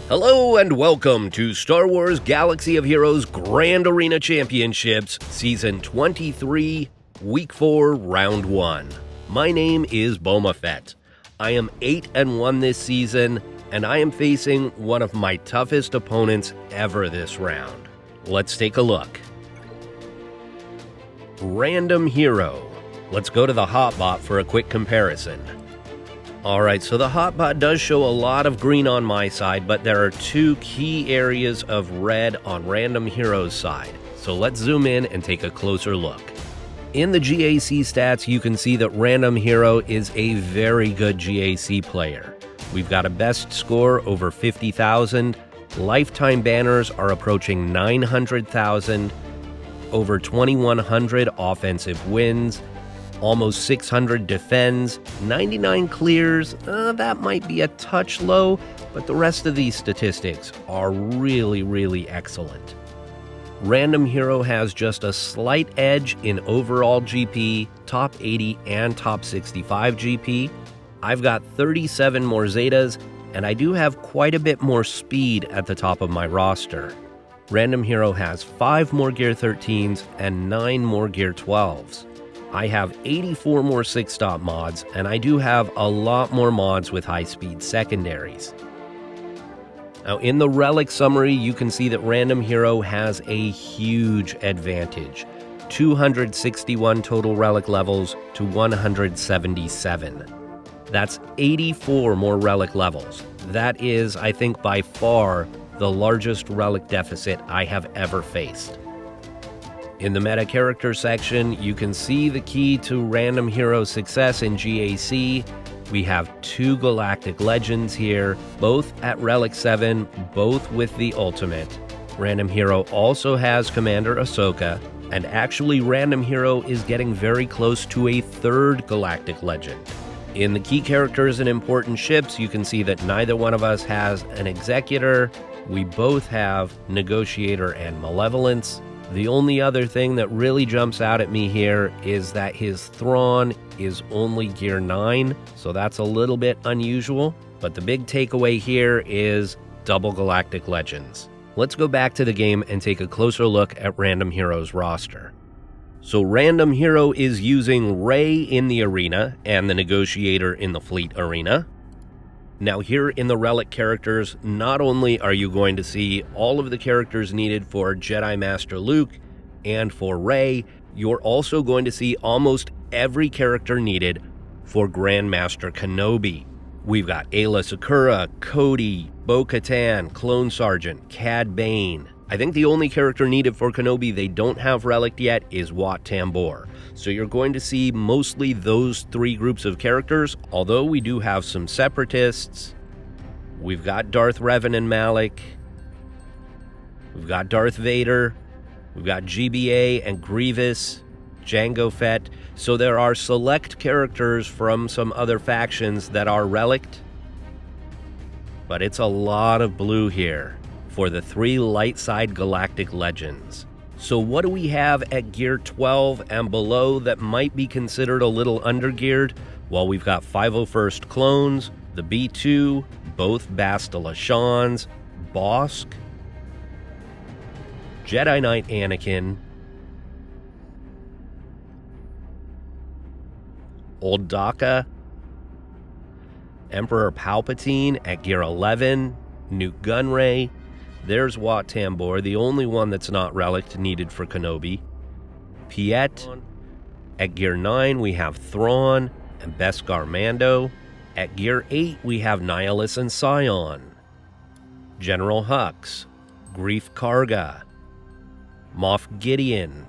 Hello and welcome to Star Wars Galaxy of Heroes Grand Arena Championships, Season 23, Week 4, Round 1. My name is Boma Fett. I am 8-1 this season, and I am facing one of my toughest opponents ever this round. Let's take a look. Random Hero. Let's go to the hotbot for a quick comparison. Alright, so the hotbot does show a lot of green on my side, but there are two key areas of red on Random Hero's side. So let's zoom in and take a closer look. In the GAC stats, you can see that Random Hero is a very good GAC player. We've got a best score over 50,000, lifetime banners are approaching 900,000, over 2,100 offensive wins, almost 600 defends, 99 clears. That might be a touch low, but the rest of these statistics are really excellent. Random Hero has just a slight edge in overall GP, top 80 and top 65 GP. I've got 37 more Zetas, and I do have quite a bit more speed at the top of my roster. Random Hero has 5 more Gear 13s and 9 more Gear 12s. I have 84 more 6-stop mods, and I do have a lot more mods with high-speed secondaries. Now, in the relic summary, you can see that Random Hero has a huge advantage. 261 total relic levels to 177. That's 84 more relic levels. That is, I think, by far the largest relic deficit I have ever faced. In the meta character section, you can see the key to Random Hero's success in GAC. We have 2 Galactic Legends here, both at Relic 7, both with the ultimate. Random Hero also has Commander Ahsoka, and actually Random Hero is getting very close to a 3rd Galactic Legend. In the key characters and important ships, you can see that neither one of us has an Executor. We both have Negotiator and Malevolence. The only other thing that really jumps out at me here is that his Thrawn is only Gear 9, so that's a little bit unusual. But the big takeaway here is double Galactic Legends. Let's go back to the game and take a closer look at Random Hero's roster. So Random Hero is using Rey in the arena and the Negotiator in the fleet arena. Now here in the Relic characters, not only are you going to see all of the characters needed for Jedi Master Luke and for Rey, you're also going to see almost every character needed for Grandmaster Kenobi. We've got Ayla Secura, Cody, Bo-Katan, Clone Sergeant, Cad Bane. I think the only character needed for Kenobi they don't have reliced yet is Wat Tambor. So you're going to see mostly those 3 groups of characters, although we do have some Separatists. We've got Darth Revan and Malak. We've got Darth Vader. We've got GBA and Grievous, Jango Fett. So there are select characters from some other factions that are reliced. But it's a lot of blue here for the 3 light side Galactic Legends. So what do we have at Gear 12 and below that might be considered a little undergeared? Well, we've got 501st Clones, the B2, both Bastila Shans, Bosk, Jedi Knight Anakin, Old Daka, Emperor Palpatine at Gear 11, Nute Gunray. There's Wat Tambor, the only one that's not reliced needed for Kenobi. Piet. At Gear 9, we have Thrawn and Beskar Mando. At Gear 8, we have Nihilus and Scion. General Hux, Greef Karga, Moff Gideon,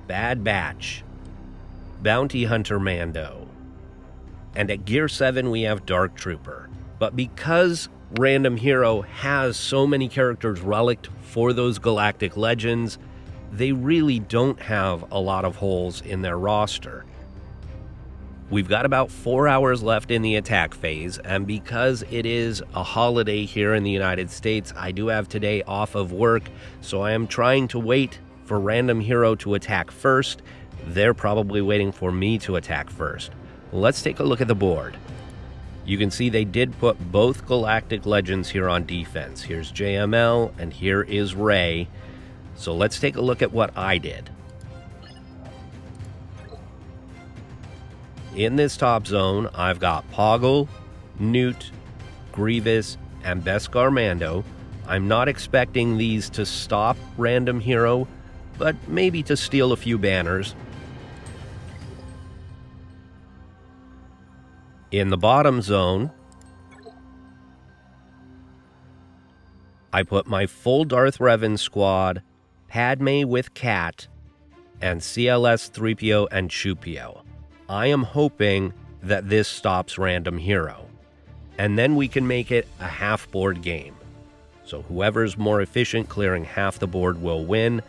Bad Batch, Bounty Hunter Mando. And at Gear 7, we have Dark Trooper. But because Random Hero has so many characters reliced for those Galactic Legends, they really don't have a lot of holes in their roster. We've got about 4 hours left in the attack phase, and because it is a holiday here in the United States, I do have today off of work, so I am trying to wait for Random Hero to attack first. They're probably waiting for me to attack first. Let's take a look at the board. You can see they did put both Galactic Legends here on defense. Here's JML and here is Ray. So let's take a look at what I did. In this top zone, I've got Poggle, Newt, Grievous, and Beskar Mando. I'm not expecting these to stop Random Hero, but maybe to steal a few banners. In the bottom zone, I put my full Darth Revan squad, Padme with Cat, and CLS 3PO and Chupio. I am hoping that this stops Random Hero, and then we can make it a half-board game. So whoever's more efficient clearing half the board will win,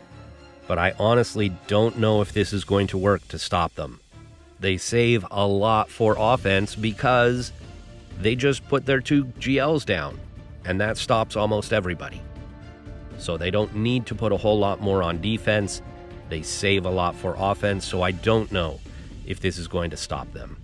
but I honestly don't know if this is going to work to stop them. They save a lot for offense because they just put their 2 GLs down, and that stops almost everybody. So they don't need to put a whole lot more on defense. They save a lot for offense, so I don't know if this is going to stop them.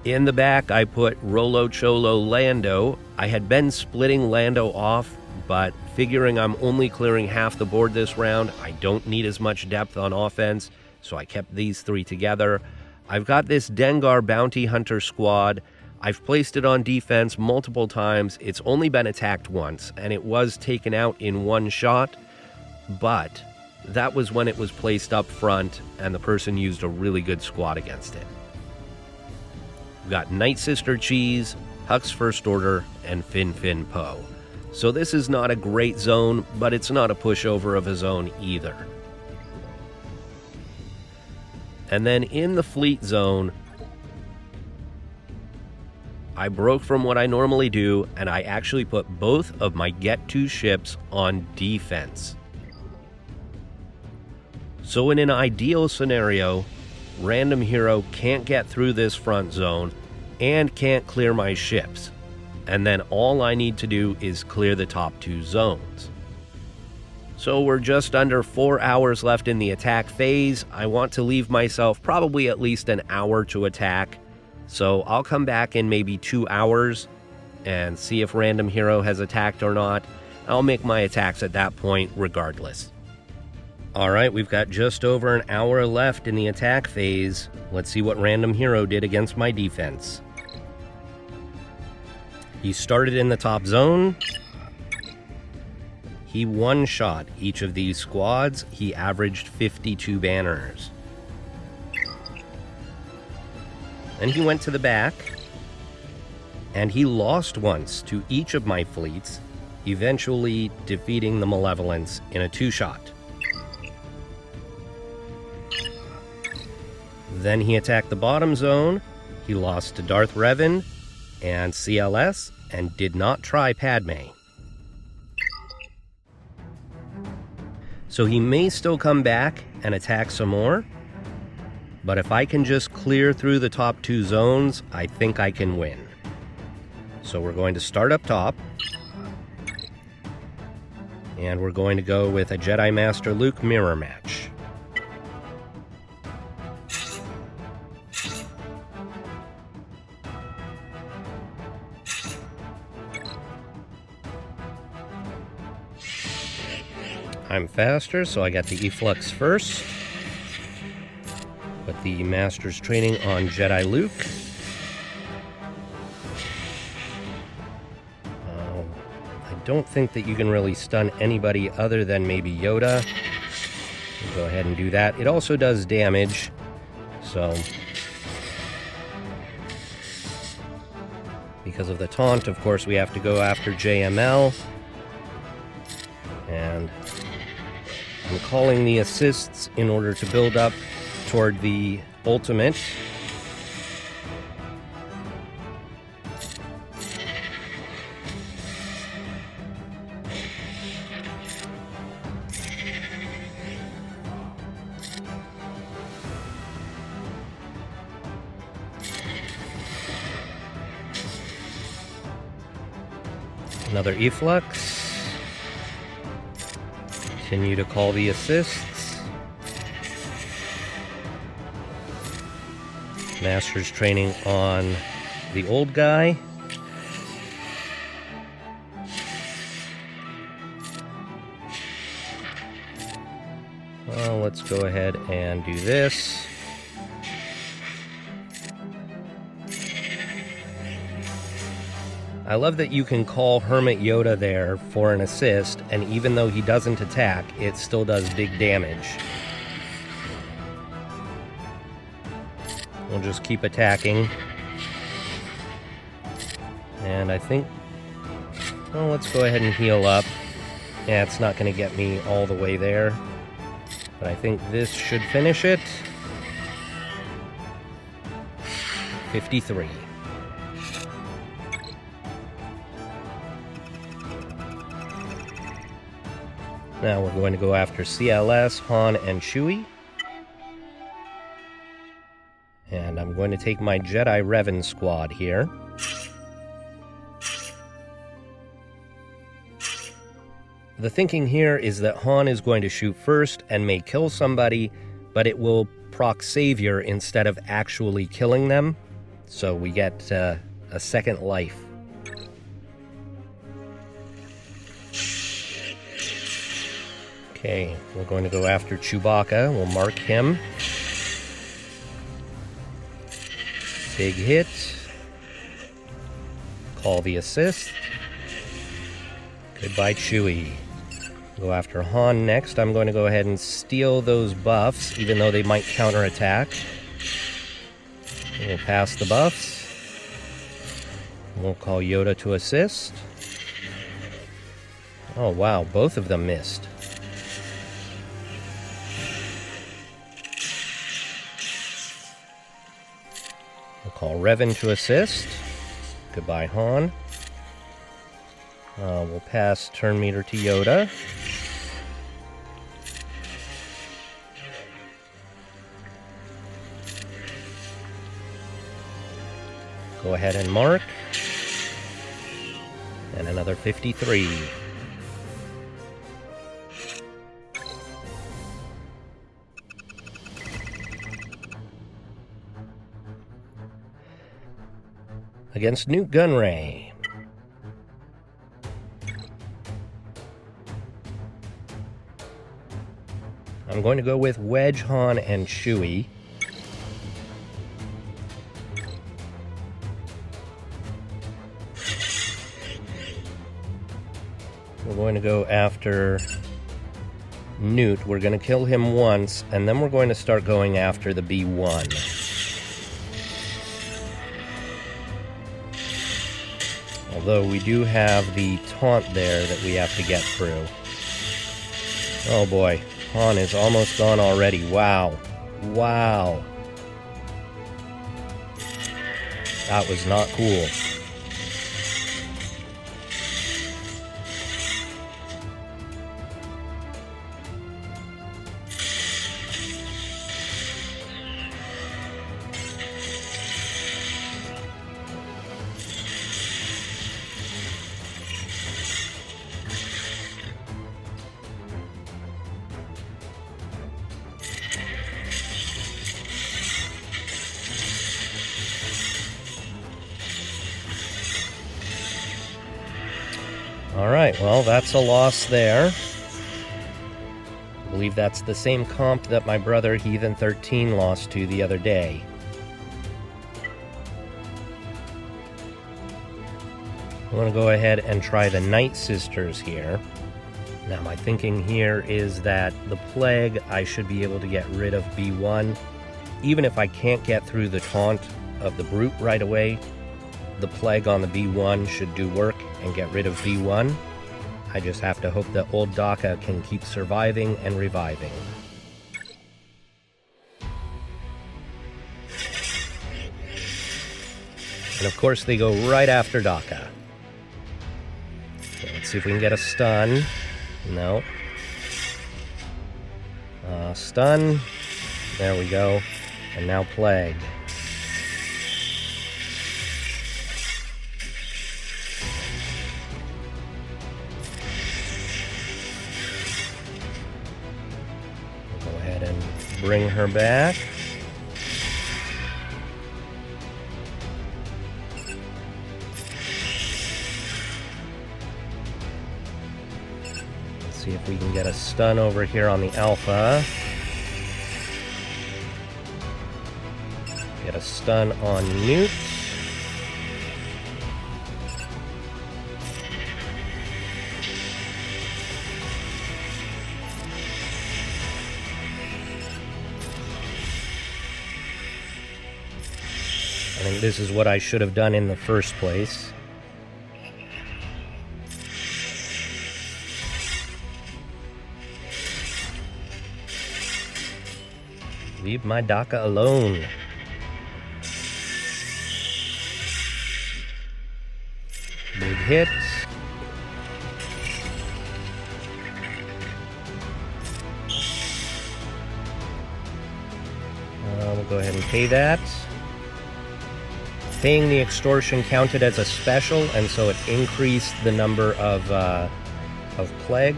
In the back, I put Rolo Cholo Lando. I had been splitting Lando off, but figuring I'm only clearing half the board this round, I don't need as much depth on offense, so I kept these 3 together. I've got this Dengar Bounty Hunter squad. I've placed it on defense multiple times. It's only been attacked once, and it was taken out in 1 shot, but that was when it was placed up front, and the person used a really good squad against it. We've got Night Sister Cheese, Hux First Order, and Fin Fin Poe. So this is not a great zone, but it's not a pushover of a zone either. And then in the fleet zone, I broke from what I normally do, and I actually put both of my Get-To ships on defense. So in an ideal scenario, Random Hero can't get through this front zone and can't clear my ships. And then all I need to do is clear the top 2 zones. So we're just under 4 hours left in the attack phase. I want to leave myself probably at least an hour to attack. So I'll come back in maybe 2 hours and see if Random Hero has attacked or not. I'll make my attacks at that point regardless. Alright, we've got just over an hour left in the attack phase. Let's see what Random Hero did against my defense. He started in the top zone. He one-shot each of these squads. He averaged 52 banners. Then he went to the back, and he lost once to each of my fleets, eventually defeating the Malevolence in a 2-shot. Then he attacked the bottom zone. He lost to Darth Revan and CLS and did not try Padme. So he may still come back and attack some more, but if I can just clear through the top 2 zones, I think I can win. So we're going to start up top, and we're going to go with a Jedi Master Luke mirror match. I'm faster, so I got the efflux first. Put the Master's Training on Jedi Luke. I don't think that you can really stun anybody other than maybe Yoda. We'll go ahead and do that. It also does damage, so because of the taunt, of course, we have to go after JML. And I'm calling the assists in order to build up toward the ultimate. Another efflux. Continue to call the assists. Master's training on the old guy. Well, let's go ahead and do this. I love that you can call Hermit Yoda there for an assist, and even though he doesn't attack, it still does big damage. We'll just keep attacking. And I think... well, let's go ahead and heal up. Yeah, it's not going to get me all the way there. But I think this should finish it. 53. Now we're going to go after CLS, Han, and Chewie. And I'm going to take my Jedi Revan squad here. The thinking here is that Han is going to shoot first and may kill somebody, but it will proc Savior instead of actually killing them. So we get a second life. Okay, we're going to go after Chewbacca. We'll mark him. Big hit. Call the assist. Goodbye, Chewie. Go after Han next. I'm going to go ahead and steal those buffs, even though they might counterattack. We'll pass the buffs. We'll call Yoda to assist. Oh, wow, both of them missed. We'll call Revan to assist. Goodbye, Han. We'll pass turn meter to Yoda. Go ahead and mark. And another 53. Against Newt Gunray. I'm going to go with Wedge, Han, and Chewie. We're going to go after Newt. We're going to kill him once, and then we're going to start going after the B1. Although we do have the taunt there that we have to get through. Oh boy, Han is almost gone already. Wow. Wow. That was not cool. Alright, well, that's a loss there. I believe that's the same comp that my brother Heathen 13 lost to the other day. I want to go ahead and try the Night Sisters here. Now, my thinking here is that the Plague, I should be able to get rid of B1. Even if I can't get through the taunt of the Brute right away, the Plague on the B1 should do work and get rid of B1. I just have to hope that old Daka can keep surviving and reviving. And of course they go right after Daka. Okay, let's see if we can get a stun. No. Stun. There we go. And now Plague. bring her back. Let's see if we can get a stun over here on the alpha. Get a stun on Newt. I think this is what I should have done in the first place. Leave my Daka alone. Big hit. We'll go ahead and pay that. Paying the extortion counted as a special, and so it increased the number of plague.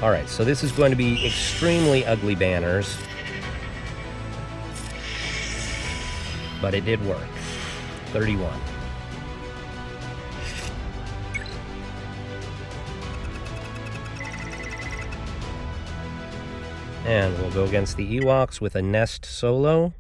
Alright, so this is going to be extremely ugly banners. But it did work. 31. And we'll go against the Ewoks with a Nest solo.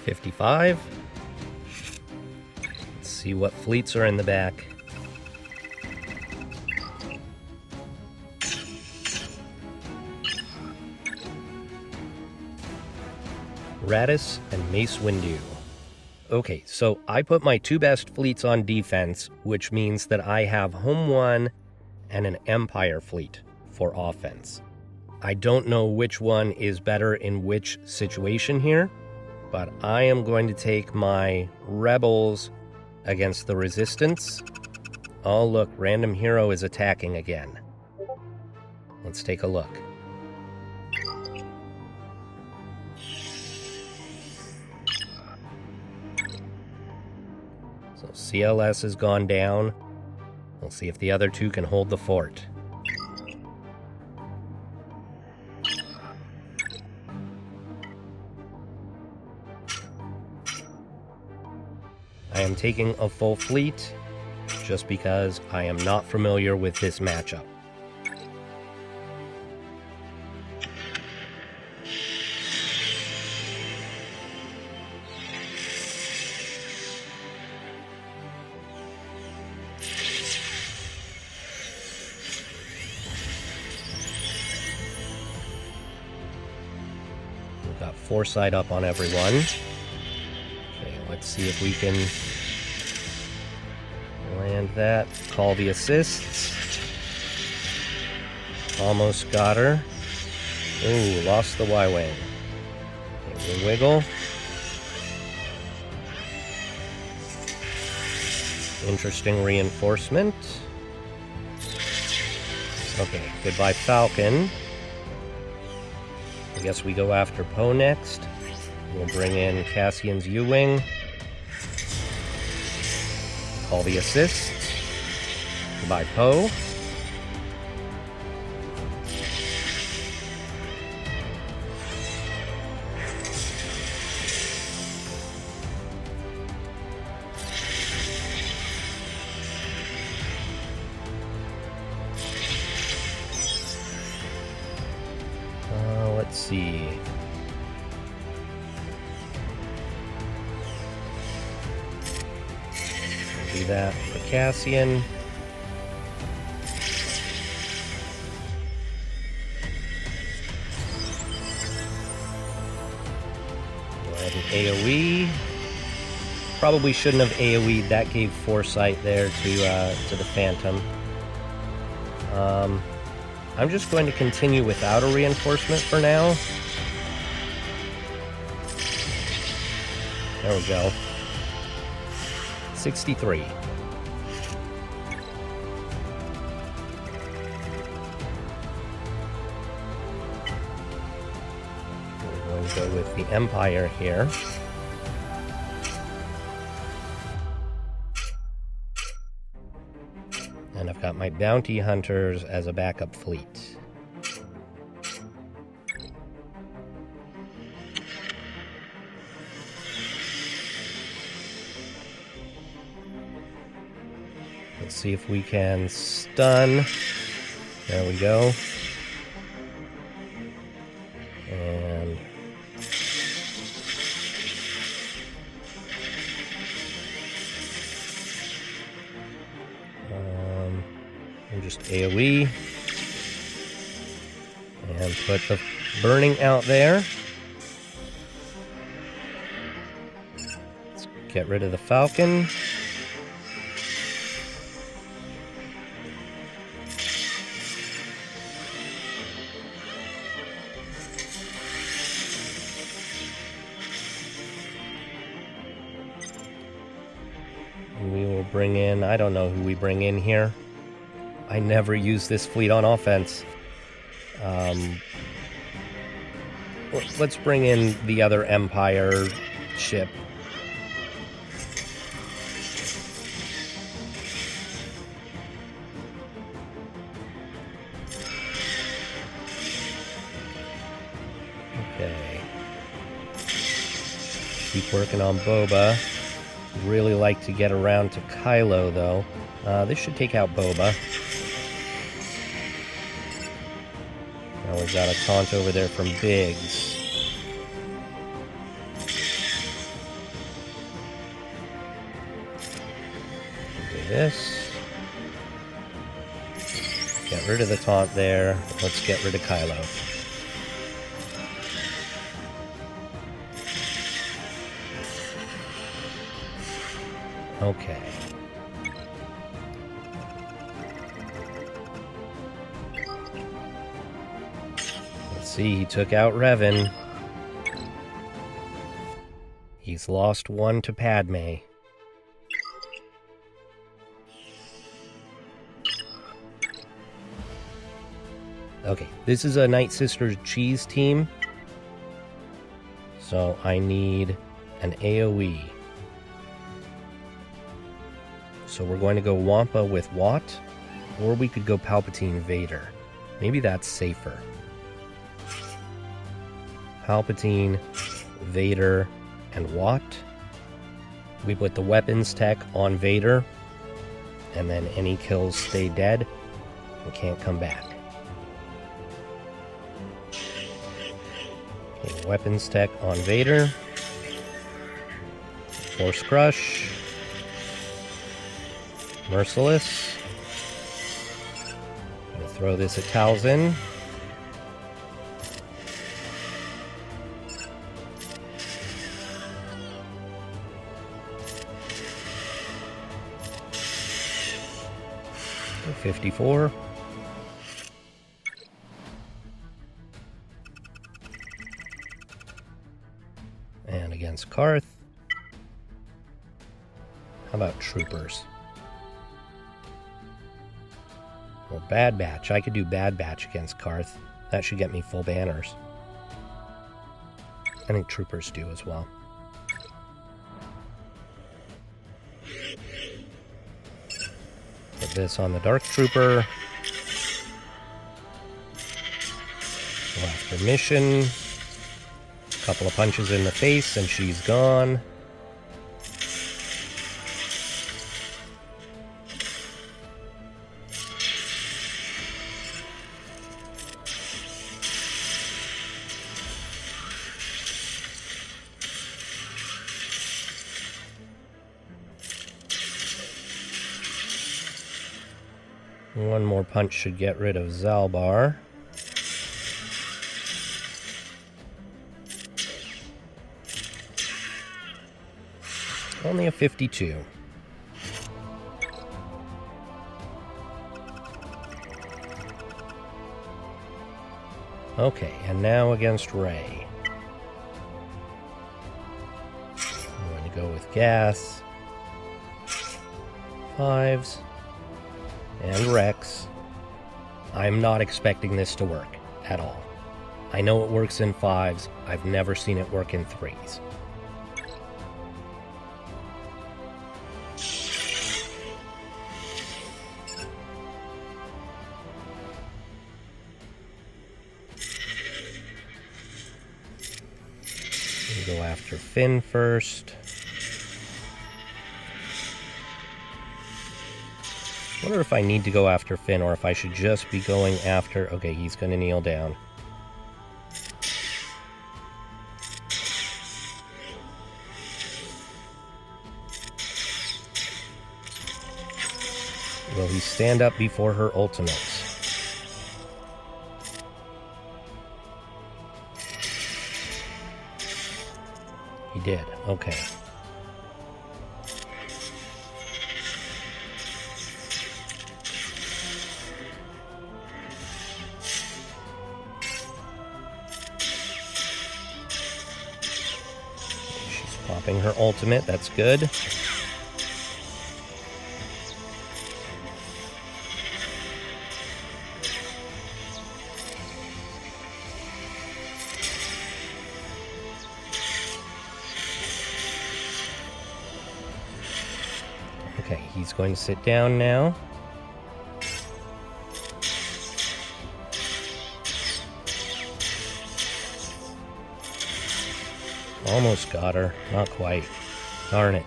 $55. Let's see what fleets are in the back. Radis and Mace Windu. Okay, so I put my two best fleets on defense, which means that I have Home 1 and an Empire fleet for offense. I don't know which one is better in which situation here, but I am going to take my Rebels against the Resistance. Oh look, random hero is attacking again. Let's take a look. So CLS has gone down. We'll see if the other two can hold the fort. I am taking a full fleet just because I am not familiar with this matchup. We've got foresight up on everyone. Okay, let's see if we can land that. Call the assists. Almost got her. Ooh, lost the Y-Wing. Okay, we'll wiggle. Interesting reinforcement. Okay, goodbye Falcon. I guess we go after Poe next. We'll bring in Cassian's U-Wing. Call the assist. Goodbye Poe. Let's see. Do that for Cassian. Go ahead and AoE. Probably shouldn't have AoE'd. That gave foresight there to the Phantom. I'm just going to continue without a reinforcement for now. There we go. 63. We're going to go with the Empire here. And I've got my bounty hunters as a backup fleet. Let's see if we can stun. There we go. And we'll just AoE and put the burning out there. Let's get rid of the Falcon. We will bring in, I don't know who we bring in here. I never use this fleet on offense. Let's bring in the other Empire ship. Okay. Keep working on Boba. Really like to get around to Kylo, though. This should take out Boba. Now we've got a taunt over there from Biggs. Do this. Get rid of the taunt there. Let's get rid of Kylo. Okay. Let's see, he took out Revan. He's lost one to Padme. Okay, this is a Night Sisters cheese team. So I need an AoE. So we're going to go Wampa with Watt, or we could go Palpatine Vader. Maybe that's safer. Palpatine, Vader, and Watt. We put the weapons tech on Vader, and then any kills stay dead and can't come back. Okay, weapons tech on Vader. Force Crush. Merciless. I'm gonna throw this at Talzin. Go 54. And against Karth. How about Troopers? Well, Bad Batch. I could do Bad Batch against Karth. That should get me full banners. I think Troopers do as well. Put this on the Dark Trooper. Go after mission. A couple of punches in the face and she's gone. One more punch should get rid of Zalbar. Only a 52. Okay, and now against Ray. I'm going to go with gas. 5s. And Rex. I'm not expecting this to work at all. I know it works in 5s. I've never seen it work in 3s. We'll go after Finn first. I wonder if I need to go after Finn or if I should just be going after... Okay, he's going to kneel down. Will he stand up before her ultimates? He did. Okay. She's popping her ultimate. That's good. Okay, he's going to sit down now. Almost got her. Not quite. Darn it.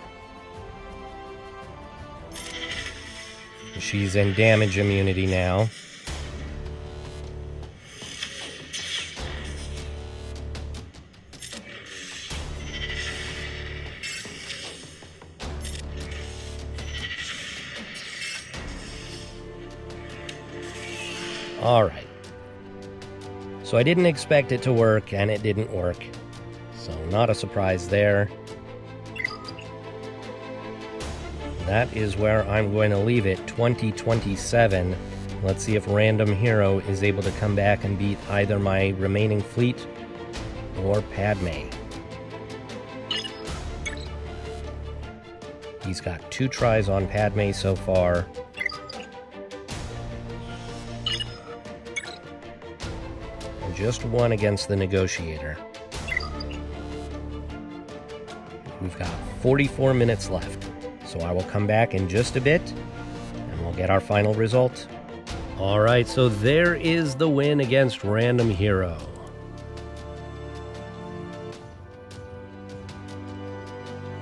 She's in damage immunity now. Alright. So I didn't expect it to work, and it didn't work. So not a surprise there. That is where I'm going to leave it, 2027. Let's see if Random Hero is able to come back and beat either my remaining fleet or Padme. He's got 2 tries on Padme so far. And just 1 against the Negotiator. We've got 44 minutes left. So I will come back in just a bit, and we'll get our final result. Alright, so there is the win against Random Hero.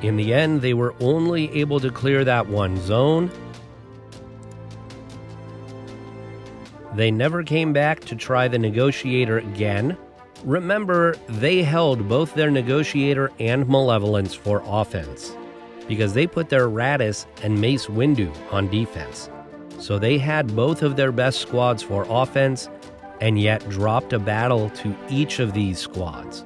In the end, they were only able to clear that one zone. They never came back to try the Negotiator again. Remember, they held both their Negotiator and Malevolence for offense, because they put their Radis and Mace Windu on defense. So they had both of their best squads for offense, and yet dropped a battle to each of these squads.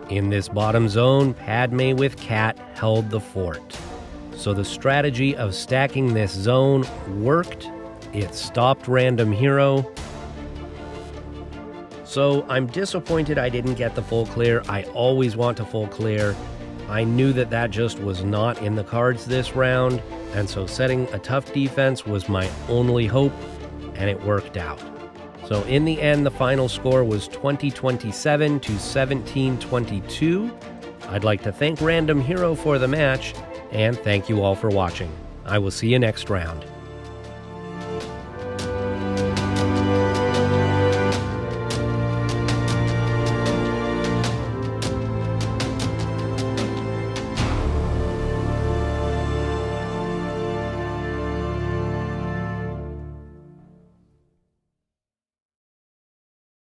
In this bottom zone, Padme with Cat held the fort. So the strategy of stacking this zone worked. It stopped Random Hero. So I'm disappointed I didn't get the full clear. I always want to full clear. I knew that that just was not in the cards this round, and so setting a tough defense was my only hope, and it worked out. So in the end, the final score was 2027 to 1722. I'd like to thank Random Hero for the match, and thank you all for watching. I will see you next round.